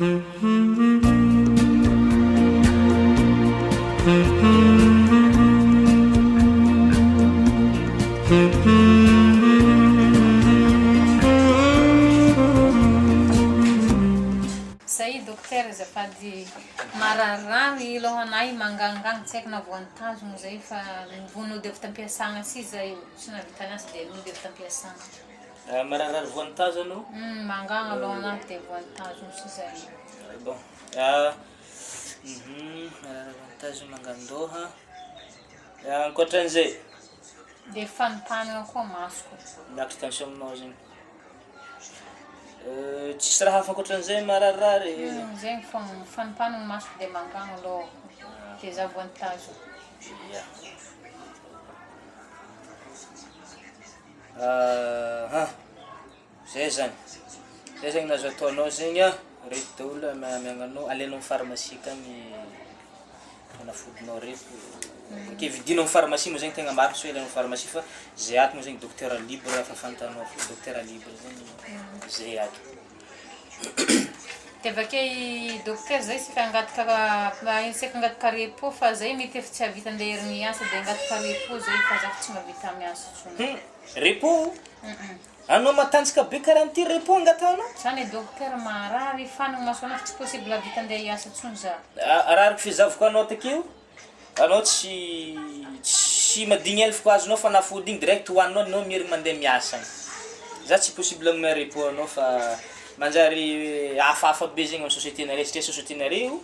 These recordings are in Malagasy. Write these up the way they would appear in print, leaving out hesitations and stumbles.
Zay docteur azafady mararary lohanahy mangangang tsy haiko na voantazony zay fa vonody avy tampiasagna si zay tsy navitany asy dia vonody avy tampiasagna. Mararary voantazono? Mangagna lohanahy dia voantazony si zay. Bon. Mararary voantazo mangandoha. Ankoatran'izay Dia fanopanagna koa masoko. miakatra tension aminao zegny. Tsisy raha hafa ankoatran'izay mararary. Zegny fanopanagna masoko dia mangagna loha dia za voantazo. Ya. Zay zany. Zay zegny nazo ataonao zegny reto daholo miagnanao alainao amin'ny pharmacie akagny fanafodinao reto. Ke vidinao amin'ny pharmacie moa zegny tegna marina so ilainao amin'ny pharmacie fa zay ato moa zegny docteur libre fa fantanao fo docteur libre zegny zay ato. Dia avake docteur zay sika angataka repos fa zay mety efa tsy havita andeha herigny asa dia angataka repos zay fa za tsy mahavita miasa intsony. Repos? Anao matanjaka be karaha an'ity repos angatanao? Zany docteur marary fanagna masoana fa tsy possible havita andeha hiasa intsony za. Arariko fizavoko anao takeo? Anao tsy madigny elfako azonao fanafody igny direct hohaninao anao mierigny mandeha miasa. Za tsy possible amin'ny repos anao fa manjary hafahafa be zegny amin'ny société-nareo satria société-nareo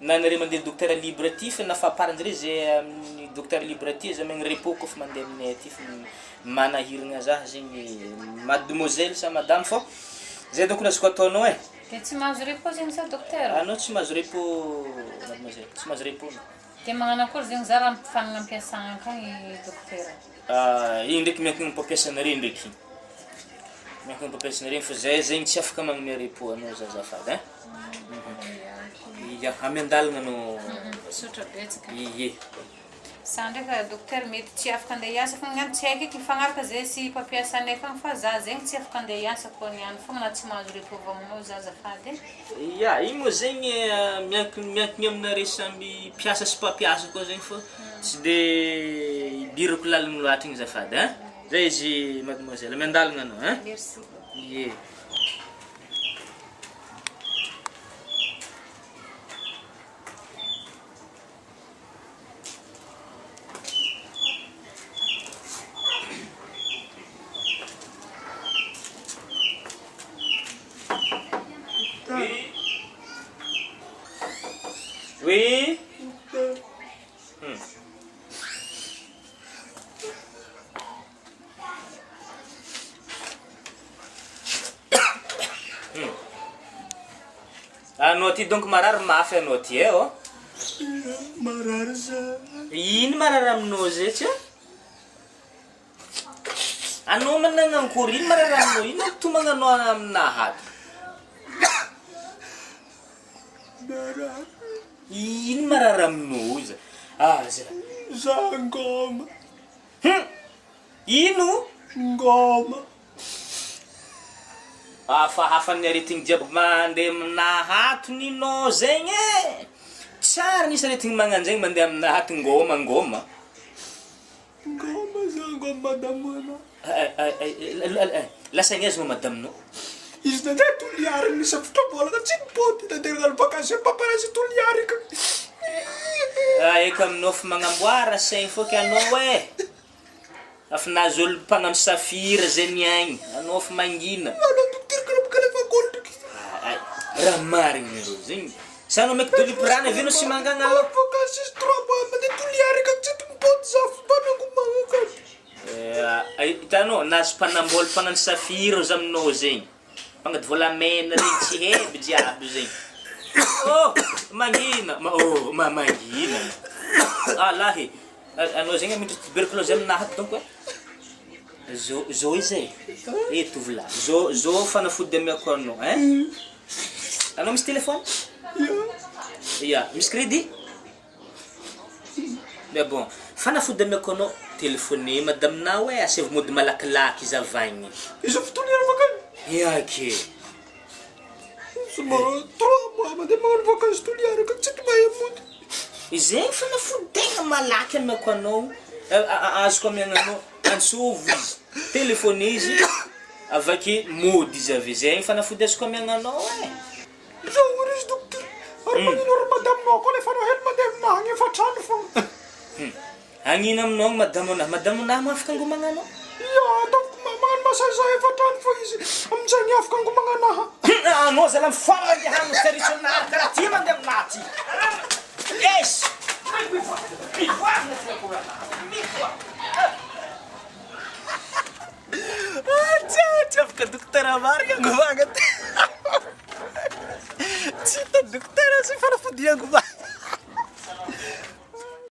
na nareo mandeha docteur libre aty fa nafaparanjare zay amin'ny docteur libre aty za megny repos koa fa mandeha aminay aty fa manahiragna za zegny mademoiselle sa madame fô zay donc nazoko ataonao e. Dia tsy mahazo repos zegny za docteur? Anao tsy mahazo repos mademoiselle, tsy mahazo repos. Dia magnano akory zegny za raha fanagna ampiasagna akagny docteur? Igny ndraiky miankina amin'ny mpampiasanareo ndraiky. Miankina amin'ny mpampiasanareo fa zay zegny tsy afaka magnome repos anao zazafady. Ya, amiandalagna anao. Sotra betsaka. Ie. Sa ndraika docteur mety tsy afaka andeha hiasa fa ngano tsy haiko eky mifagnaraka zay sy mpampiasanay akagny fa za zegny tsy afaka andeha hiasa koa niany fogna na tsy mahazo repos avy aminao za azafady. Ya, igny moa zegny miankina aminareo samby mpiasa sy mpampiasa koa zegny fô tsy dia ibirako lalagna loatra igny azafady. Zay izy mademoiselle, amiandalagna anao. Merci. Ie. Oui. Anao ty donc marary mafy anao ty oh. Marary za. Ino marary aminao zay tsy? Anao manana akory ino marary aminao? Ino tomagna anao aminahy ato? Marary. Ino marary aminao za? Za. Za ngoma. Ino? Ngoma. Hafahafan'ny aretigny jiaby mandeha aminahy ato ninao zegny e. Tsara nisy aretigny magnano zegny mandeha aminahy ato ngoma. Ngoma za ngoma madame ana. Lasaigny aiza mo madaminao? Izy nandeha toliary nisy fotobolaka tsy nipoty nandeha vacances paparasy toliary ka. Eka aminao fa magnamboara saigny fô ke anao e. Afa nahazo olo mpagnano safira zay niagny. Anao fa mangina. Raha marigny rô zegny. Sa anao meky doliprana avy anao sy mangana alo. Vacances 3 mois mandeha toliary ka tsy nipoty za fanako magnakat. Hitanao nahazo mpanambola mpagnano safira za aminao zegny. Mpagnady volamena regny tsy heby jiaby zegny. Oh, mangina. Mangina. Lahy. Anao zegny mitry tuberculose aminahy donc e. Zo izay. Tovolahy. Zo fanafody amiako anao Anao misy téléphone? Ya, misy crédit? Mais bon, fanafody amiako anao téléphoner madaminao aseva mody malakilaky izy avagny. Izy fotoliary vakany? Yake. Somaro 3 mandeha magnano vakansy toliara ka tsy mahay mody. Izay fanafody tegna malaky ameko anao. Azoko amiagnanao ansovy izy. Telefône izy. Avake mody izy avy. Zay fanafody azoko amiagnanao e. Zao ory izy dokotera. Ary magnino ary madaminao koa rehefa anao hely mandeha aminahy efa trano fogna. Agnino aminao madamonahy? Madamonahy mo afaka angomagna anao? Ia, ataoko magnano massage zaho efa trano fô izy. Amin'izay ny afaka angomagna anaha. Anao zala mifaly mandeha amin'ny service aminahy karaha ty mandeha aminahy ty. Yes! Tsy afaka dokotera marika angomagna ty. Tsy hita dokotera sy fanafody angomagna.